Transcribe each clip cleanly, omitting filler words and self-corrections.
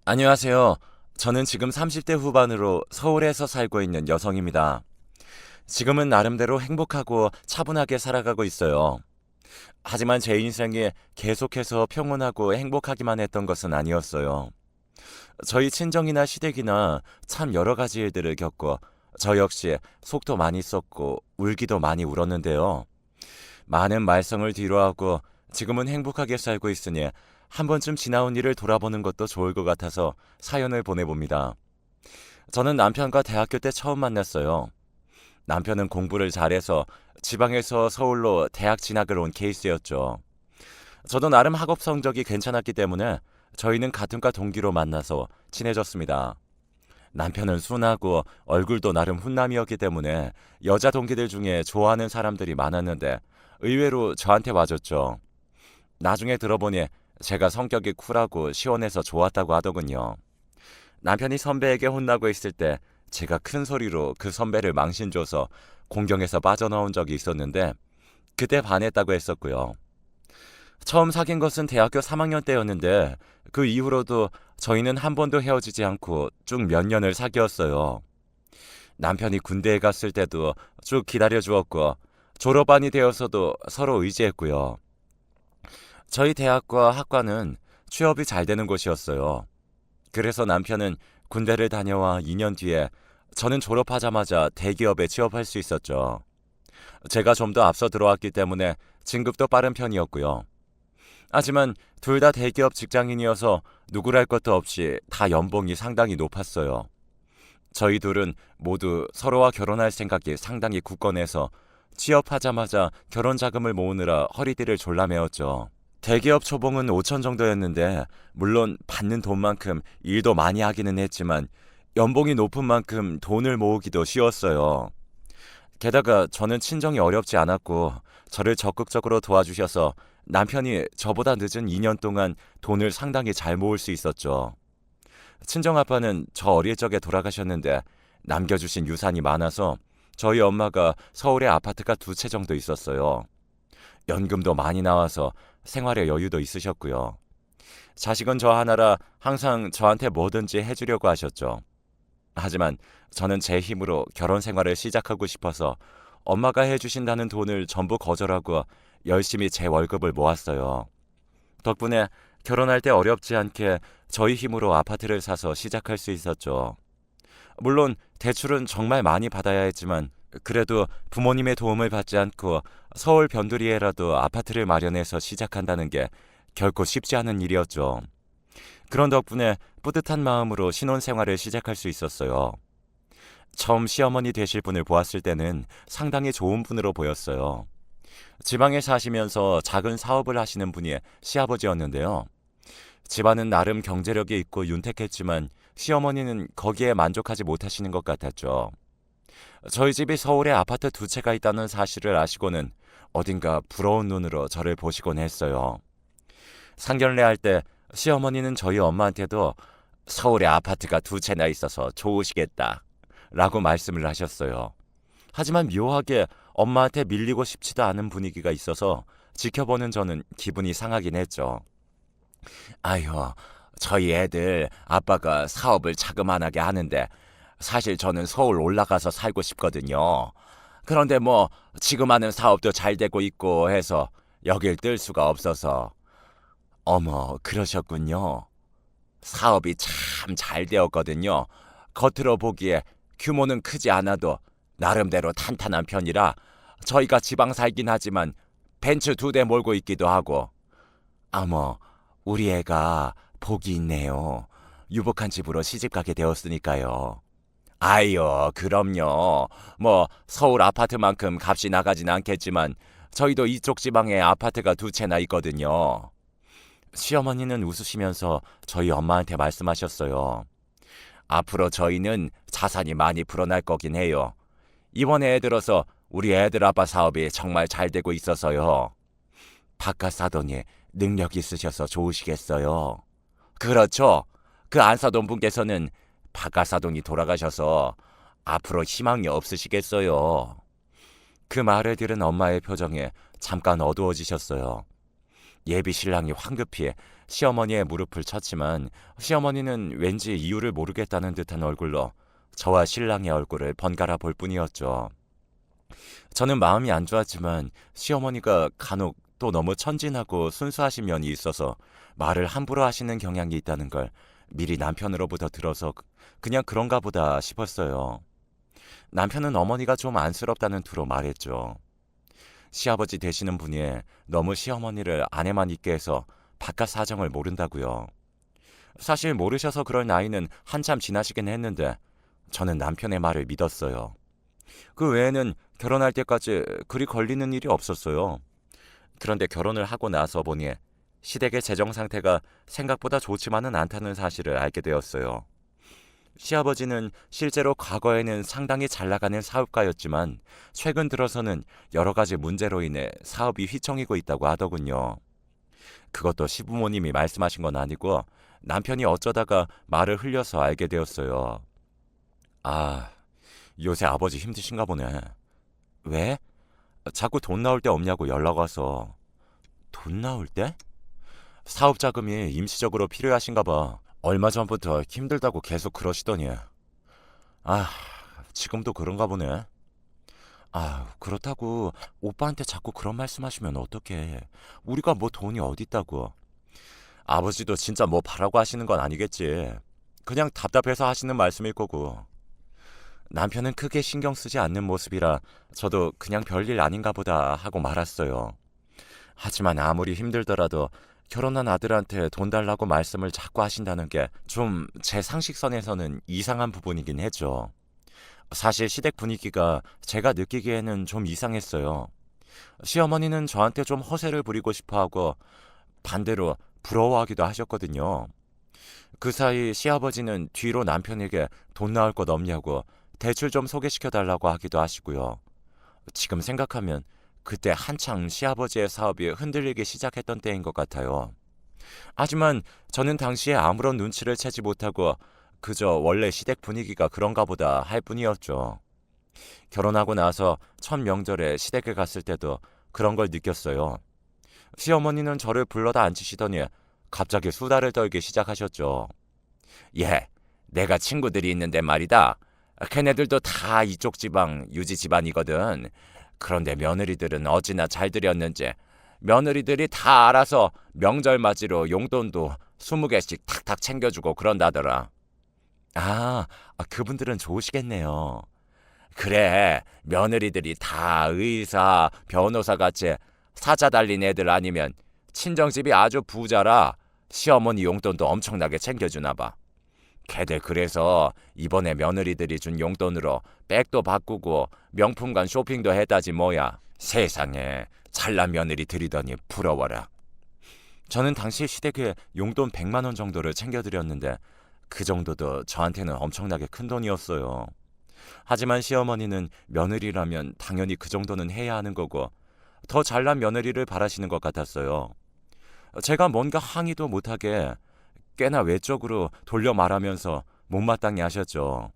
안녕하세요. 저는 지금 30대 후반으로 서울에서 살고 있는 여성입니다. 지금은 나름대로 행복하고 차분하게 살아가고 있어요. 하지만 제 인생이 계속해서 평온하고 행복하기만 했던 것은 아니었어요. 저희 친정이나 시댁이나 참 여러 가지 일들을 겪고 저 역시 속도 많이 썼고 울기도 많이 울었는데요. 많은 말썽을 뒤로하고 지금은 행복하게 살고 있으니 한 번쯤 지나온 일을 돌아보는 것도 좋을 것 같아서 사연을 보내봅니다. 저는 남편과 대학교 때 처음 만났어요. 남편은 공부를 잘해서 지방에서 서울로 대학 진학을 온 케이스였죠. 저도 나름 학업 성적이 괜찮았기 때문에 저희는 같은 과 동기로 만나서 친해졌습니다. 남편은 순하고 얼굴도 나름 훈남이었기 때문에 여자 동기들 중에 좋아하는 사람들이 많았는데 의외로 저한테 와줬죠. 나중에 들어보니 제가 성격이 쿨하고 시원해서 좋았다고 하더군요. 남편이 선배에게 혼나고 있을 때 제가 큰 소리로 그 선배를 망신줘서 공경에서 빠져나온 적이 있었는데 그때 반했다고 했었고요. 처음 사귄 것은 대학교 3학년 때였는데 그 이후로도 저희는 한 번도 헤어지지 않고 쭉 몇 년을 사귀었어요. 남편이 군대에 갔을 때도 쭉 기다려주었고 졸업반이 되어서도 서로 의지했고요. 저희 대학과 학과는 취업이 잘 되는 곳이었어요. 그래서 남편은 군대를 다녀와 2년 뒤에 저는 졸업하자마자 대기업에 취업할 수 있었죠. 제가 좀 더 앞서 들어왔기 때문에 진급도 빠른 편이었고요. 하지만 둘 다 대기업 직장인이어서 누구랄 것도 없이 다 연봉이 상당히 높았어요. 저희 둘은 모두 서로와 결혼할 생각이 상당히 굳건해서 취업하자마자 결혼 자금을 모으느라 허리띠를 졸라매었죠. 대기업 초봉은 5천 정도였는데 물론 받는 돈만큼 일도 많이 하기는 했지만 연봉이 높은 만큼 돈을 모으기도 쉬웠어요. 게다가 저는 친정이 어렵지 않았고 저를 적극적으로 도와주셔서 남편이 저보다 늦은 2년 동안 돈을 상당히 잘 모을 수 있었죠. 친정 아빠는 저 어릴 적에 돌아가셨는데 남겨주신 유산이 많아서 저희 엄마가 서울에 아파트가 2채 정도 있었어요. 연금도 많이 나와서 생활에 여유도 있으셨고요. 자식은 저 하나라 항상 저한테 뭐든지 해주려고 하셨죠. 하지만 저는 제 힘으로 결혼 생활을 시작하고 싶어서 엄마가 해주신다는 돈을 전부 거절하고 열심히 제 월급을 모았어요. 덕분에 결혼할 때 어렵지 않게 저희 힘으로 아파트를 사서 시작할 수 있었죠. 물론 대출은 정말 많이 받아야 했지만 그래도 부모님의 도움을 받지 않고 서울 변두리에라도 아파트를 마련해서 시작한다는 게 결코 쉽지 않은 일이었죠. 그런 덕분에 뿌듯한 마음으로 신혼생활을 시작할 수 있었어요. 처음 시어머니 되실 분을 보았을 때는 상당히 좋은 분으로 보였어요. 지방에 사시면서 작은 사업을 하시는 분이 시아버지였는데요. 집안은 나름 경제력이 있고 윤택했지만 시어머니는 거기에 만족하지 못하시는 것 같았죠. 저희 집이 서울에 아파트 2채가 있다는 사실을 아시고는 어딘가 부러운 눈으로 저를 보시곤 했어요. 상견례 할 때 시어머니는 저희 엄마한테도 서울에 아파트가 2채나 있어서 좋으시겠다 라고 말씀을 하셨어요. 하지만 묘하게 엄마한테 밀리고 싶지도 않은 분위기가 있어서 지켜보는 저는 기분이 상하긴 했죠. 아휴, 저희 애들 아빠가 사업을 자그만하게 하는데 사실 저는 서울 올라가서 살고 싶거든요. 그런데 뭐 지금 하는 사업도 잘 되고 있고 해서 여길 뜰 수가 없어서. 어머, 그러셨군요. 사업이 참 잘 되었거든요. 겉으로 보기에 규모는 크지 않아도 나름대로 탄탄한 편이라 저희가 지방 살긴 하지만 벤츠 2대 몰고 있기도 하고. 어머, 우리 애가 복이 있네요. 유복한 집으로 시집가게 되었으니까요. 아이요, 그럼요. 뭐 서울 아파트만큼 값이 나가진 않겠지만 저희도 이쪽 지방에 아파트가 2채나 있거든요. 시어머니는 웃으시면서 저희 엄마한테 말씀하셨어요. 앞으로 저희는 자산이 많이 불어날 거긴 해요. 이번에 애 들어서 우리 애들 아빠 사업이 정말 잘 되고 있어서요. 바깥 사돈이 능력 있으셔서 좋으시겠어요. 그렇죠. 그 안사돈 분께서는 바깥 사돈이 돌아가셔서 앞으로 희망이 없으시겠어요. 그 말을 들은 엄마의 표정에 잠깐 어두워지셨어요. 예비 신랑이 황급히 시어머니의 무릎을 쳤지만 시어머니는 왠지 이유를 모르겠다는 듯한 얼굴로 저와 신랑의 얼굴을 번갈아 볼 뿐이었죠. 저는 마음이 안 좋았지만 시어머니가 간혹 또 너무 천진하고 순수하신 면이 있어서 말을 함부로 하시는 경향이 있다는 걸 미리 남편으로부터 들어서 그냥 그런가 보다 싶었어요. 남편은 어머니가 좀 안쓰럽다는 투로 말했죠. 시아버지 되시는 분이 너무 시어머니를 안에만 있게 해서 바깥 사정을 모른다고요. 사실 모르셔서 그럴 나이는 한참 지나시긴 했는데 저는 남편의 말을 믿었어요. 그 외에는 결혼할 때까지 그리 걸리는 일이 없었어요. 그런데 결혼을 하고 나서 보니 시댁의 재정 상태가 생각보다 좋지만은 않다는 사실을 알게 되었어요. 시아버지는 실제로 과거에는 상당히 잘 나가는 사업가였지만 최근 들어서는 여러 가지 문제로 인해 사업이 휘청이고 있다고 하더군요. 그것도 시부모님이 말씀하신 건 아니고 남편이 어쩌다가 말을 흘려서 알게 되었어요. 아, 요새 아버지 힘드신가 보네. 왜? 자꾸 돈 나올 때 없냐고 연락 와서. 돈 나올 때? 사업 자금이 임시적으로 필요하신가 봐. 얼마 전부터 힘들다고 계속 그러시더니. 아, 지금도 그런가 보네. 아, 그렇다고 오빠한테 자꾸 그런 말씀하시면 어떡해. 우리가 뭐 돈이 어디 있다고. 아버지도 진짜 뭐 바라고 하시는 건 아니겠지. 그냥 답답해서 하시는 말씀일 거고. 남편은 크게 신경 쓰지 않는 모습이라 저도 그냥 별일 아닌가 보다 하고 말았어요. 하지만 아무리 힘들더라도 결혼한 아들한테 돈 달라고 말씀을 자꾸 하신다는 게 좀 제 상식선에서는 이상한 부분이긴 했죠. 사실 시댁 분위기가 제가 느끼기에는 좀 이상했어요. 시어머니는 저한테 좀 허세를 부리고 싶어 하고 반대로 부러워하기도 하셨거든요. 그 사이 시아버지는 뒤로 남편에게 돈 나올 것 없냐고 대출 좀 소개시켜 달라고 하기도 하시고요. 지금 생각하면 그때 한창 시아버지의 사업이 흔들리기 시작했던 때인 것 같아요. 하지만 저는 당시에 아무런 눈치를 채지 못하고 그저 원래 시댁 분위기가 그런가 보다 할 뿐이었죠. 결혼하고 나서 첫 명절에 시댁에 갔을 때도 그런 걸 느꼈어요. 시어머니는 저를 불러다 앉히시더니 갑자기 수다를 떨기 시작하셨죠. 예, 내가 친구들이 있는데 말이다. 걔네들도 다 이쪽 지방 유지 집안이거든. 그런데 며느리들은 어찌나 잘 들였는지 며느리들이 다 알아서 명절 맞이로 용돈도 20개씩 탁탁 챙겨주고 그런다더라. 그분들은 좋으시겠네요. 그래, 며느리들이 다 의사, 변호사 같이 사자 달린 애들 아니면 친정집이 아주 부자라 시어머니 용돈도 엄청나게 챙겨주나 봐. 걔들 그래서 이번에 며느리들이 준 용돈으로 백도 바꾸고 명품관 쇼핑도 했다지 뭐야. 세상에 잘난 며느리 들이더니 부러워라. 저는 당시 시댁에 용돈 100만 원 정도를 챙겨드렸는데 그 정도도 저한테는 엄청나게 큰 돈이었어요. 하지만 시어머니는 며느리라면 당연히 그 정도는 해야 하는 거고 더 잘난 며느리를 바라시는 것 같았어요. 제가 뭔가 항의도 못하게 꽤나 외적으로 돌려 말하면서 못마땅해 하셨죠.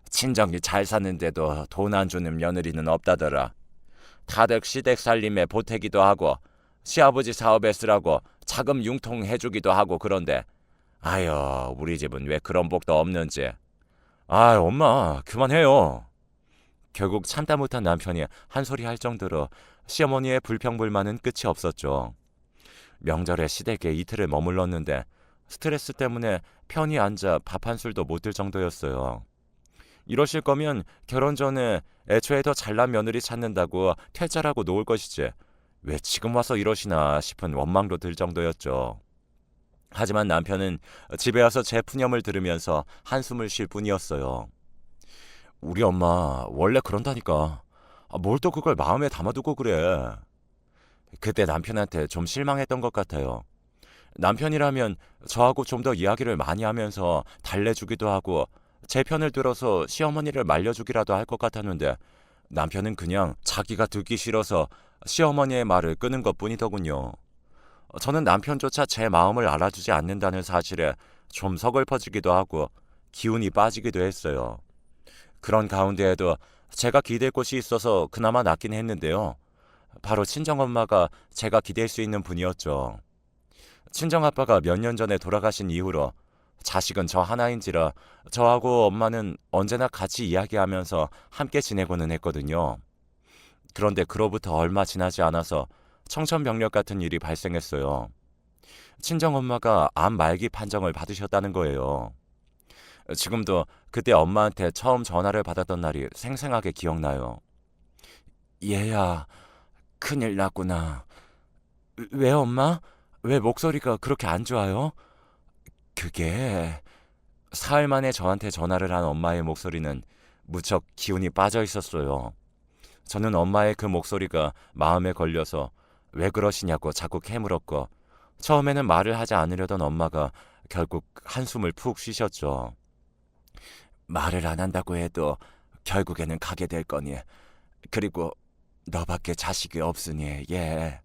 친정이 잘 사는데도 돈 안 주는 며느리는 없다더라. 다들 시댁 살림에 보태기도 하고 시아버지 사업에 쓰라고 자금 융통해주기도 하고 그런데 아유 우리 집은 왜 그런 복도 없는지. 엄마 그만해요. 결국 참다 못한 남편이 한 소리 할 정도로 시어머니의 불평불만은 끝이 없었죠. 명절에 시댁에 이틀을 머물렀는데 스트레스 때문에 편히 앉아 밥 한 술도 못 들 정도였어요. 이러실 거면 결혼 전에 애초에 더 잘난 며느리 찾는다고 퇴짜라고 놓을 것이지 왜 지금 와서 이러시나 싶은 원망도 들 정도였죠. 하지만 남편은 집에 와서 제 푸념을 들으면서 한숨을 쉴 뿐이었어요. 우리 엄마 원래 그런다니까. 뭘 또 그걸 마음에 담아두고 그래. 그때 남편한테 좀 실망했던 것 같아요. 남편이라면 저하고 좀 더 이야기를 많이 하면서 달래주기도 하고 제 편을 들어서 시어머니를 말려주기라도 할 것 같았는데 남편은 그냥 자기가 듣기 싫어서 시어머니의 말을 끄는 것뿐이더군요. 저는 남편조차 제 마음을 알아주지 않는다는 사실에 좀 서글퍼지기도 하고 기운이 빠지기도 했어요. 그런 가운데에도 제가 기댈 곳이 있어서 그나마 낫긴 했는데요. 바로 친정엄마가 제가 기댈 수 있는 분이었죠. 친정아빠가 몇 년 전에 돌아가신 이후로 자식은 저 하나인지라 저하고 엄마는 언제나 같이 이야기하면서 함께 지내고는 했거든요. 그런데 그로부터 얼마 지나지 않아서 청천벽력 같은 일이 발생했어요. 친정엄마가 암 말기 판정을 받으셨다는 거예요. 지금도 그때 엄마한테 처음 전화를 받았던 날이 생생하게 기억나요. 얘야, 큰일 났구나. 왜 엄마? 왜 목소리가 그렇게 안 좋아요? 그게 사흘 만에 저한테 전화를 한 엄마의 목소리는 무척 기운이 빠져 있었어요. 저는 엄마의 그 목소리가 마음에 걸려서 왜 그러시냐고 자꾸 캐물었고 처음에는 말을 하지 않으려던 엄마가 결국 한숨을 푹 쉬셨죠. 말을 안 한다고 해도 결국에는 가게 될 거니. 그리고 너밖에 자식이 없으니 예.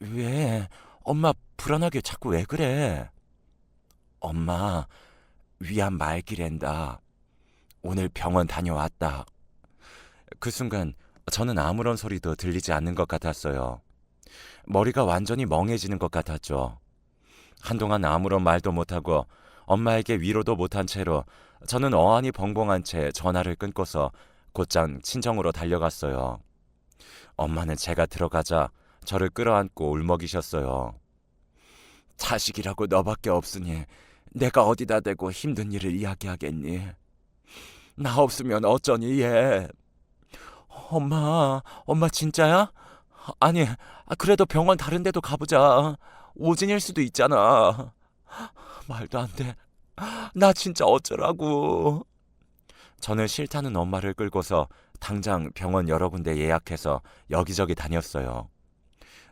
왜? 엄마 불안하게 자꾸 왜 그래? 엄마 위암 말기랜다. 오늘 병원 다녀왔다. 그 순간 저는 아무런 소리도 들리지 않는 것 같았어요. 머리가 완전히 멍해지는 것 같았죠. 한동안 아무런 말도 못하고 엄마에게 위로도 못한 채로 저는 어안이 벙벙한 채 전화를 끊고서 곧장 친정으로 달려갔어요. 엄마는 제가 들어가자 저를 끌어안고 울먹이셨어요. 자식이라고 너밖에 없으니 내가 어디다 대고 힘든 일을 이야기하겠니? 나 없으면 어쩌니 얘. 엄마 진짜야? 아니, 그래도 병원 다른 데도 가보자. 오진일 수도 있잖아. 말도 안 돼. 나 진짜 어쩌라고. 저는 싫다는 엄마를 끌고서 당장 병원 여러 군데 예약해서 여기저기 다녔어요.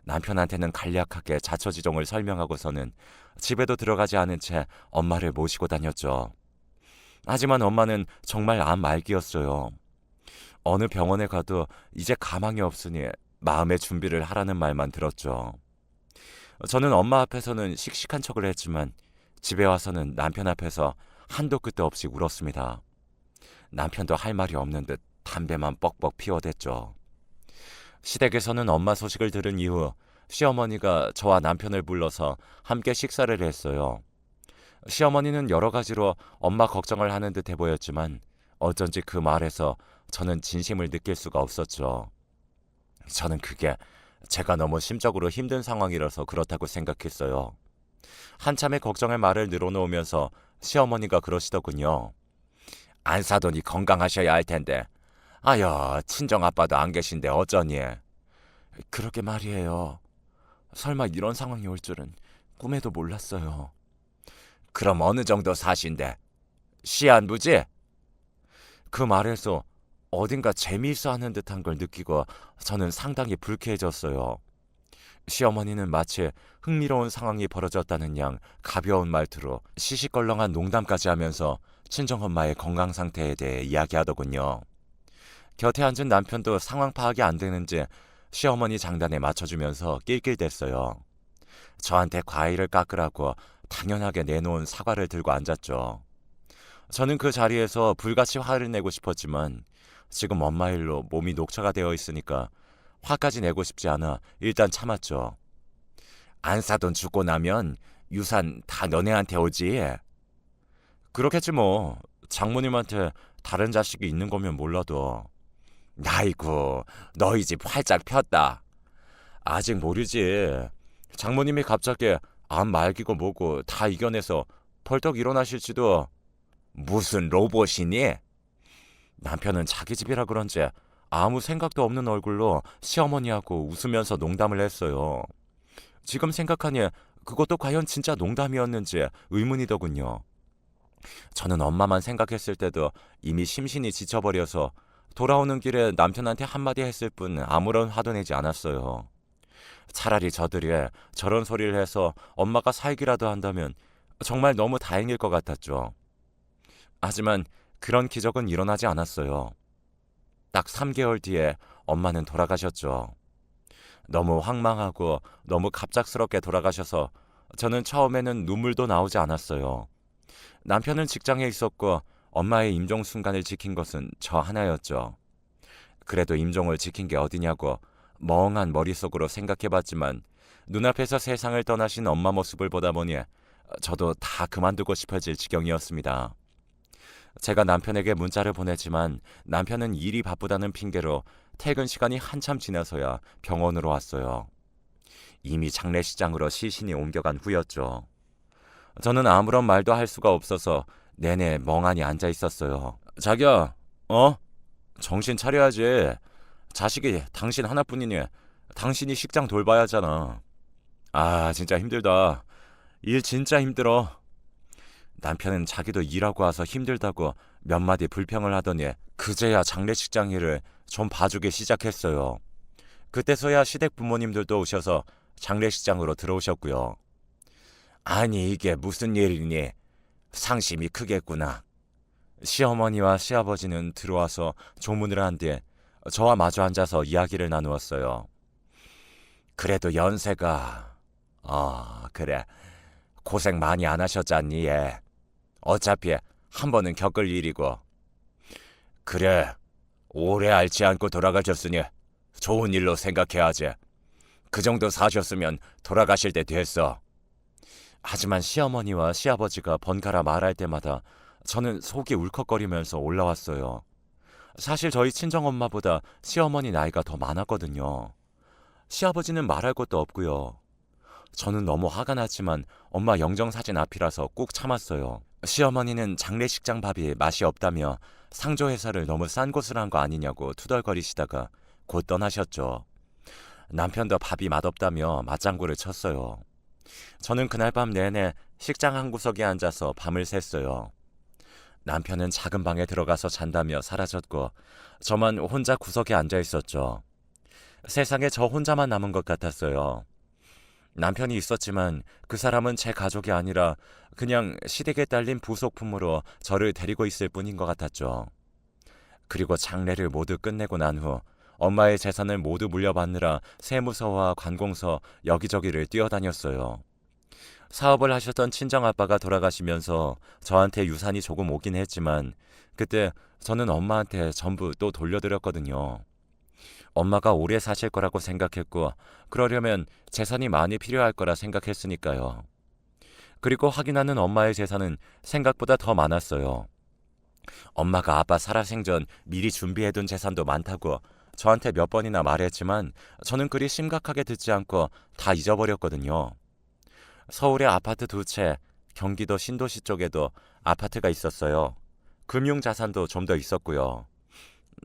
남편한테는 간략하게 자초지종을 설명하고서는 집에도 들어가지 않은 채 엄마를 모시고 다녔죠. 하지만 엄마는 정말 암 말기였어요. 어느 병원에 가도 이제 가망이 없으니 마음의 준비를 하라는 말만 들었죠. 저는 엄마 앞에서는 씩씩한 척을 했지만 집에 와서는 남편 앞에서 한도 끝도 없이 울었습니다. 남편도 할 말이 없는 듯 담배만 뻑뻑 피워댔죠. 시댁에서는 엄마 소식을 들은 이후 시어머니가 저와 남편을 불러서 함께 식사를 했어요. 시어머니는 여러 가지로 엄마 걱정을 하는 듯해 보였지만 어쩐지 그 말에서 저는 진심을 느낄 수가 없었죠. 저는 그게 제가 너무 심적으로 힘든 상황이라서 그렇다고 생각했어요. 한참의 걱정의 말을 늘어놓으면서 시어머니가 그러시더군요. 안 사돈이 건강하셔야 할 텐데. 아여, 친정아빠도 안 계신데 어쩌니? 그러게 말이에요. 설마 이런 상황이 올 줄은 꿈에도 몰랐어요. 그럼 어느 정도 사신데? 시한부지? 그 말에서 어딘가 재미있어 하는 듯한 걸 느끼고 저는 상당히 불쾌해졌어요. 시어머니는 마치 흥미로운 상황이 벌어졌다는 양 가벼운 말투로 시시껄렁한 농담까지 하면서 친정엄마의 건강 상태에 대해 이야기하더군요. 곁에 앉은 남편도 상황 파악이 안 되는지 시어머니 장단에 맞춰주면서 낄낄댔어요. 저한테 과일을 깎으라고 당연하게 내놓은 사과를 들고 앉았죠. 저는 그 자리에서 불같이 화를 내고 싶었지만 지금 엄마 일로 몸이 녹차가 되어 있으니까 화까지 내고 싶지 않아 일단 참았죠. 안 사돈 죽고 나면 유산 다 너네한테 오지. 그렇겠지 뭐. 장모님한테 다른 자식이 있는 거면 몰라도. 아이고, 너희 집 활짝 폈다. 아직 모르지. 장모님이 갑자기 암 말기고 뭐고 다 이겨내서 벌떡 일어나실지도. 무슨 로봇이니? 남편은 자기 집이라 그런지 아무 생각도 없는 얼굴로 시어머니하고 웃으면서 농담을 했어요. 지금 생각하니 그것도 과연 진짜 농담이었는지 의문이더군요. 저는 엄마만 생각했을 때도 이미 심신이 지쳐버려서 돌아오는 길에 남편한테 한마디 했을 뿐 아무런 화도 내지 않았어요. 차라리 저들이 저런 소리를 해서 엄마가 살기라도 한다면 정말 너무 다행일 것 같았죠. 하지만 그런 기적은 일어나지 않았어요. 딱 3개월 뒤에 엄마는 돌아가셨죠. 너무 황망하고 너무 갑작스럽게 돌아가셔서 저는 처음에는 눈물도 나오지 않았어요. 남편은 직장에 있었고 엄마의 임종 순간을 지킨 것은 저 하나였죠. 그래도 임종을 지킨 게 어디냐고 멍한 머릿속으로 생각해봤지만 눈앞에서 세상을 떠나신 엄마 모습을 보다 보니 저도 다 그만두고 싶어질 지경이었습니다. 제가 남편에게 문자를 보냈지만 남편은 일이 바쁘다는 핑계로 퇴근 시간이 한참 지나서야 병원으로 왔어요. 이미 장례식장으로 시신이 옮겨간 후였죠. 저는 아무런 말도 할 수가 없어서 내내 멍하니 앉아 있었어요. 자기야, 정신 차려야지. 자식이 당신 하나뿐이니 당신이 식장 돌봐야 하잖아. 아, 진짜 힘들다. 일 진짜 힘들어. 남편은 자기도 일하고 와서 힘들다고 몇 마디 불평을 하더니 그제야 장례식장 일을 좀 봐주기 시작했어요. 그때서야 시댁 부모님들도 오셔서 장례식장으로 들어오셨고요. 아니 이게 무슨 일이니? 상심이 크겠구나. 시어머니와 시아버지는 들어와서 조문을 한 뒤에 저와 마주 앉아서 이야기를 나누었어요. 그래도 연세가 그래 고생 많이 안 하셨잖니 얘. 어차피 한 번은 겪을 일이고. 그래 오래 앓지 않고 돌아가셨으니 좋은 일로 생각해야지. 그 정도 사셨으면 돌아가실 때 됐어. 하지만 시어머니와 시아버지가 번갈아 말할 때마다 저는 속이 울컥거리면서 올라왔어요. 사실 저희 친정엄마보다 시어머니 나이가 더 많았거든요. 시아버지는 말할 것도 없고요. 저는 너무 화가 났지만 엄마 영정사진 앞이라서 꾹 참았어요. 시어머니는 장례식장 밥이 맛이 없다며 상조회사를 너무 싼 곳을 한 거 아니냐고 투덜거리시다가 곧 떠나셨죠. 남편도 밥이 맛없다며 맞장구를 쳤어요. 저는 그날 밤 내내 식장 한 구석에 앉아서 밤을 샜어요. 남편은 작은 방에 들어가서 잔다며 사라졌고 저만 혼자 구석에 앉아 있었죠. 세상에 저 혼자만 남은 것 같았어요. 남편이 있었지만 그 사람은 제 가족이 아니라 그냥 시댁에 딸린 부속품으로 저를 데리고 있을 뿐인 것 같았죠. 그리고 장례를 모두 끝내고 난 후 엄마의 재산을 모두 물려받느라 세무서와 관공서 여기저기를 뛰어다녔어요. 사업을 하셨던 친정아빠가 돌아가시면서 저한테 유산이 조금 오긴 했지만 그때 저는 엄마한테 전부 또 돌려드렸거든요. 엄마가 오래 사실 거라고 생각했고 그러려면 재산이 많이 필요할 거라 생각했으니까요. 그리고 확인하는 엄마의 재산은 생각보다 더 많았어요. 엄마가 아빠 살아생전 미리 준비해둔 재산도 많다고 저한테 몇 번이나 말했지만 저는 그리 심각하게 듣지 않고 다 잊어버렸거든요. 서울에 아파트 2채, 경기도 신도시 쪽에도 아파트가 있었어요. 금융자산도 좀 더 있었고요.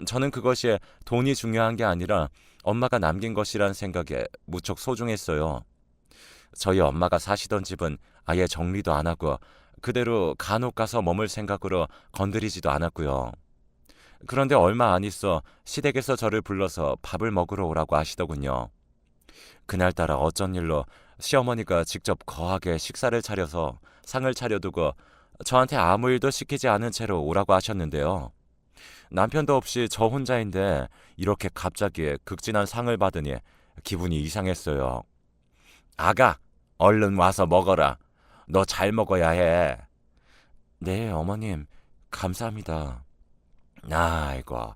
저는 그것이 돈이 중요한 게 아니라 엄마가 남긴 것이란 생각에 무척 소중했어요. 저희 엄마가 사시던 집은 아예 정리도 안 하고 그대로 간혹 가서 머물 생각으로 건드리지도 않았고요. 그런데 얼마 안 있어 시댁에서 저를 불러서 밥을 먹으러 오라고 하시더군요. 그날따라 어쩐 일로 시어머니가 직접 거하게 식사를 차려서 상을 차려두고 저한테 아무 일도 시키지 않은 채로 오라고 하셨는데요. 남편도 없이 저 혼자인데 이렇게 갑자기 극진한 상을 받으니 기분이 이상했어요. 아가, 얼른 와서 먹어라. 너 잘 먹어야 해. 네, 어머님. 감사합니다. 아이고,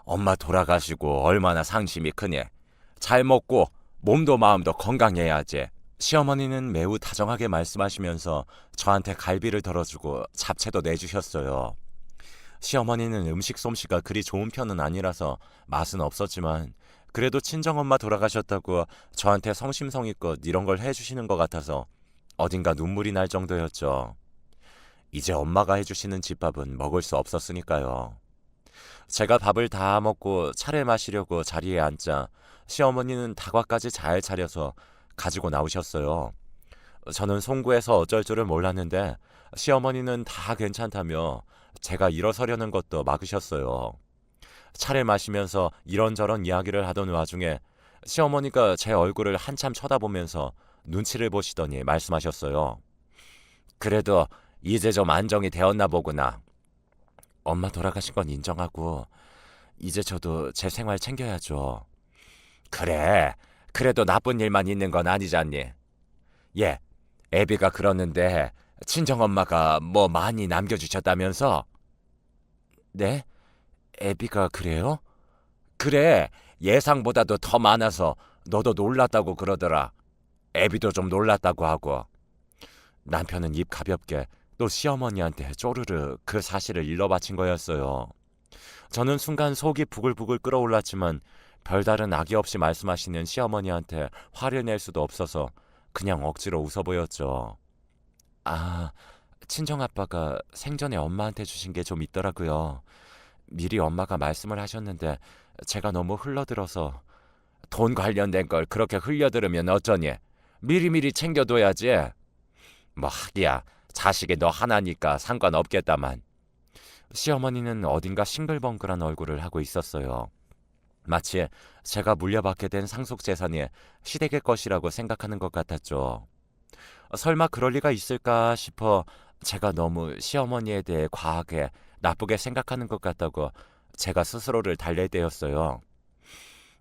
엄마 돌아가시고 얼마나 상심이 크니. 잘 먹고 몸도 마음도 건강해야지. 시어머니는 매우 다정하게 말씀하시면서 저한테 갈비를 덜어주고 잡채도 내주셨어요. 시어머니는 음식 솜씨가 그리 좋은 편은 아니라서 맛은 없었지만 그래도 친정엄마 돌아가셨다고 저한테 성심성의껏 이런 걸 해주시는 것 같아서 어딘가 눈물이 날 정도였죠. 이제 엄마가 해주시는 집밥은 먹을 수 없었으니까요. 제가 밥을 다 먹고 차를 마시려고 자리에 앉자 시어머니는 다과까지 잘 차려서 가지고 나오셨어요. 저는 송구해서 어쩔 줄을 몰랐는데 시어머니는 다 괜찮다며 제가 일어서려는 것도 막으셨어요. 차를 마시면서 이런저런 이야기를 하던 와중에 시어머니가 제 얼굴을 한참 쳐다보면서 눈치를 보시더니 말씀하셨어요. 그래도 이제 좀 안정이 되었나 보구나. 엄마 돌아가신 건 인정하고 이제 저도 제 생활 챙겨야죠. 그래, 그래도 나쁜 일만 있는 건 아니잖니. 예, 애비가 그러는데 친정엄마가 뭐 많이 남겨주셨다면서? 네? 애비가 그래요? 그래, 예상보다도 더 많아서 너도 놀랐다고 그러더라. 애비도 좀 놀랐다고 하고. 남편은 입 가볍게 또 시어머니한테 쪼르르 그 사실을 일러바친 거였어요. 저는 순간 속이 부글부글 끓어올랐지만 별다른 악의 없이 말씀하시는 시어머니한테 화를 낼 수도 없어서 그냥 억지로 웃어 보였죠. 아, 친정아빠가 생전에 엄마한테 주신 게 좀 있더라고요. 미리 엄마가 말씀을 하셨는데 제가 너무 흘러들어서. 돈 관련된 걸 그렇게 흘려들으면 어쩌니? 미리미리 챙겨둬야지. 뭐 하기야, 자식이 너 하나니까 상관없겠다만. 시어머니는 어딘가 싱글벙글한 얼굴을 하고 있었어요. 마치 제가 물려받게 된 상속재산이 시댁의 것이라고 생각하는 것 같았죠. 설마 그럴 리가 있을까 싶어 제가 너무 시어머니에 대해 과하게 나쁘게 생각하는 것 같다고 제가 스스로를 달랠 때였어요.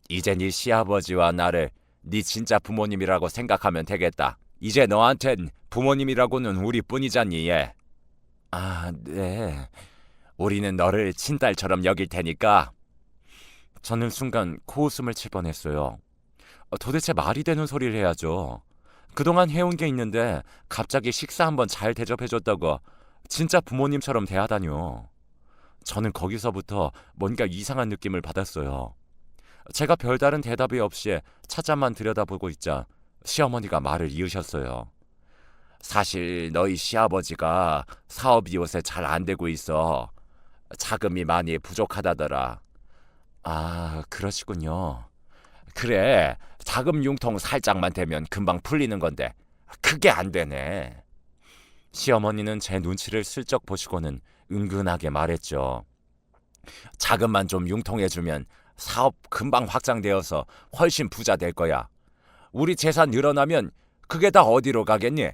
이제 네 시아버지와 나를 네 진짜 부모님이라고 생각하면 되겠다. 이제 너한텐 부모님이라고는 우리뿐이잖니, 얘. 아, 네. 우리는 너를 친딸처럼 여길 테니까. 저는 순간 코웃음을 칠 뻔했어요. 도대체 말이 되는 소리를 해야죠. 그동안 해온 게 있는데 갑자기 식사 한번 잘 대접해줬다고 진짜 부모님처럼 대하다뇨. 저는 거기서부터 뭔가 이상한 느낌을 받았어요. 제가 별다른 대답이 없이 차자만 들여다보고 있자 시어머니가 말을 이으셨어요. 사실 너희 시아버지가 사업이 요새 잘 안 되고 있어. 자금이 많이 부족하다더라. 아, 그러시군요. 그래, 자금 융통 살짝만 되면 금방 풀리는 건데 그게 안 되네. 시어머니는 제 눈치를 슬쩍 보시고는 은근하게 말했죠. 자금만 좀 융통해주면 사업 금방 확장되어서 훨씬 부자 될 거야. 우리 재산 늘어나면 그게 다 어디로 가겠니?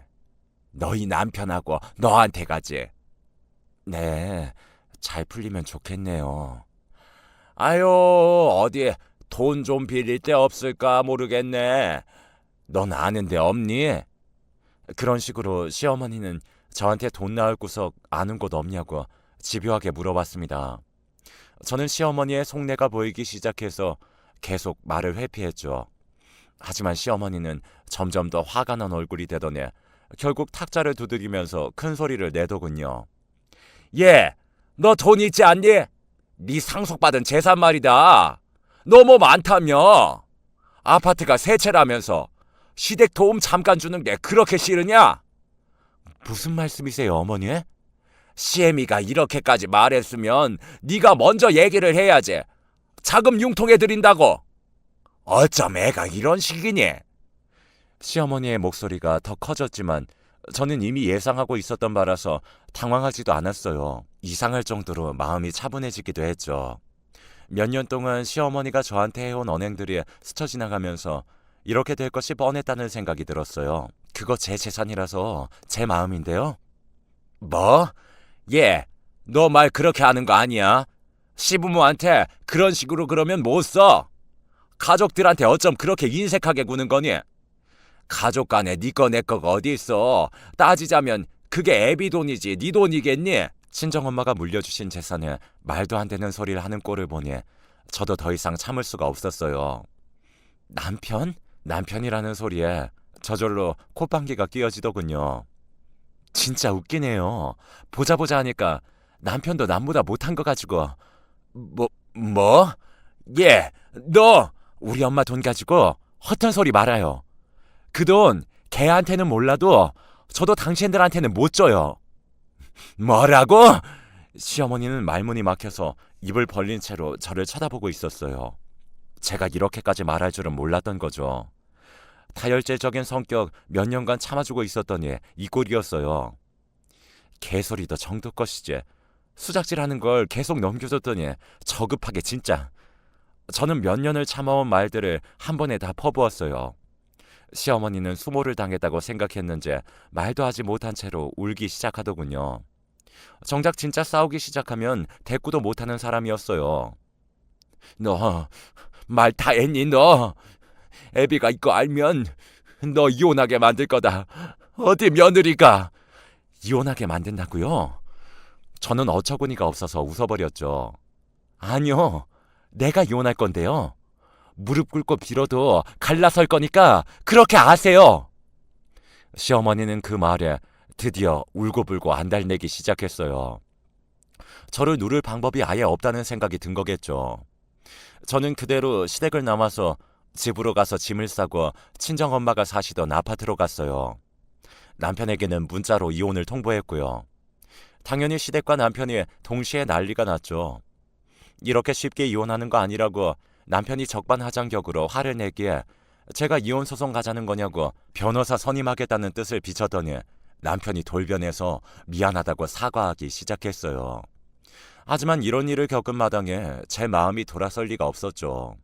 너희 남편하고 너한테 가지. 네, 잘 풀리면 좋겠네요. 아유, 어디 돈 좀 빌릴 데 없을까 모르겠네. 넌 아는 데 없니? 그런 식으로 시어머니는 저한테 돈 나올 구석 아는 곳 없냐고 집요하게 물어봤습니다. 저는 시어머니의 속내가 보이기 시작해서 계속 말을 회피했죠. 하지만 시어머니는 점점 더 화가 난 얼굴이 되더니 결국 탁자를 두드리면서 큰 소리를 내더군요. 예, 너 돈 있지 않니? 네 상속받은 재산 말이다. 너무 많다며. 아파트가 세 채라면서 시댁 도움 잠깐 주는 게 그렇게 싫으냐? 무슨 말씀이세요, 어머니? 시애미가 이렇게까지 말했으면 네가 먼저 얘기를 해야지. 자금 융통해드린다고. 어쩜 애가 이런 식이니? 시어머니의 목소리가 더 커졌지만 저는 이미 예상하고 있었던 바라서 당황하지도 않았어요. 이상할 정도로 마음이 차분해지기도 했죠. 몇 년 동안 시어머니가 저한테 해온 언행들이 스쳐 지나가면서 이렇게 될 것이 뻔했다는 생각이 들었어요. 그거 제 재산이라서 제 마음인데요. 뭐? 예, 너 말 그렇게 하는 거 아니야? 시부모한테 그런 식으로 그러면 못 써. 가족들한테 어쩜 그렇게 인색하게 구는 거니? 가족 간에 네 거 내 거가 어디 있어. 따지자면 그게 애비 돈이지 네 돈이겠니? 친정엄마가 물려주신 재산에 말도 안 되는 소리를 하는 꼴을 보니 저도 더 이상 참을 수가 없었어요. 남편? 남편이라는 소리에 저절로 콧방귀가 끼어지더군요. 진짜 웃기네요. 보자 하니까 남편도 남보다 못한 거 가지고. 뭐? 예, 너 우리 엄마 돈 가지고 허튼 소리 말아요. 그 돈 걔한테는 몰라도 저도 당신들한테는 못 줘요. 뭐라고? 시어머니는 말문이 막혀서 입을 벌린 채로 저를 쳐다보고 있었어요. 제가 이렇게까지 말할 줄은 몰랐던 거죠. 다혈질적인 성격 몇 년간 참아주고 있었더니 이 꼴이었어요. 개소리도 정도 것이지. 수작질하는 걸 계속 넘겨줬더니 저급하게 진짜. 저는 몇 년을 참아온 말들을 한 번에 다 퍼부었어요. 시어머니는 수모를 당했다고 생각했는지 말도 하지 못한 채로 울기 시작하더군요. 정작 진짜 싸우기 시작하면 대꾸도 못하는 사람이었어요. 너 말 다 했니 너? 애비가 이거 알면 너 이혼하게 만들 거다. 어디 며느리가. 이혼하게 만든다고요? 저는 어처구니가 없어서 웃어버렸죠. 아니요, 내가 이혼할 건데요. 무릎 꿇고 빌어도 갈라설 거니까 그렇게 아세요. 시어머니는 그 말에 드디어 울고불고 안달내기 시작했어요. 저를 누를 방법이 아예 없다는 생각이 든 거겠죠. 저는 그대로 시댁을 나와서 집으로 가서 짐을 싸고 친정엄마가 사시던 아파트로 갔어요. 남편에게는 문자로 이혼을 통보했고요. 당연히 시댁과 남편이 동시에 난리가 났죠. 이렇게 쉽게 이혼하는 거 아니라고 남편이 적반하장격으로 화를 내기에 제가 이혼 소송 가자는 거냐고 변호사 선임하겠다는 뜻을 비쳤더니 남편이 돌변해서 미안하다고 사과하기 시작했어요. 하지만 이런 일을 겪은 마당에 제 마음이 돌아설 리가 없었죠.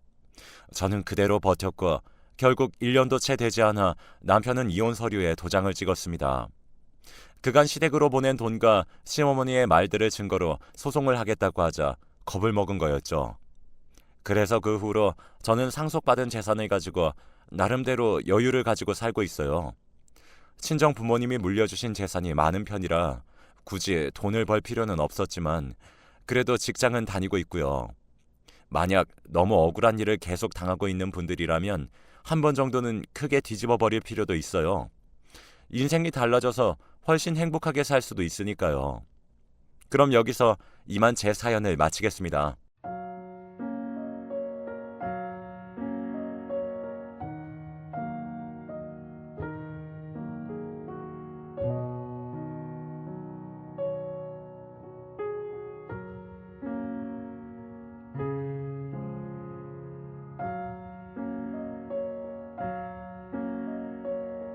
저는 그대로 버텼고 결국 1년도 채 되지 않아 남편은 이혼 서류에 도장을 찍었습니다. 그간 시댁으로 보낸 돈과 시어머니의 말들을 증거로 소송을 하겠다고 하자 겁을 먹은 거였죠. 그래서 그 후로 저는 상속받은 재산을 가지고 나름대로 여유를 가지고 살고 있어요. 친정 부모님이 물려주신 재산이 많은 편이라 굳이 돈을 벌 필요는 없었지만 그래도 직장은 다니고 있고요. 만약 너무 억울한 일을 계속 당하고 있는 분들이라면 한 번 정도는 크게 뒤집어 버릴 필요도 있어요. 인생이 달라져서 훨씬 행복하게 살 수도 있으니까요. 그럼 여기서 이만 제 사연을 마치겠습니다.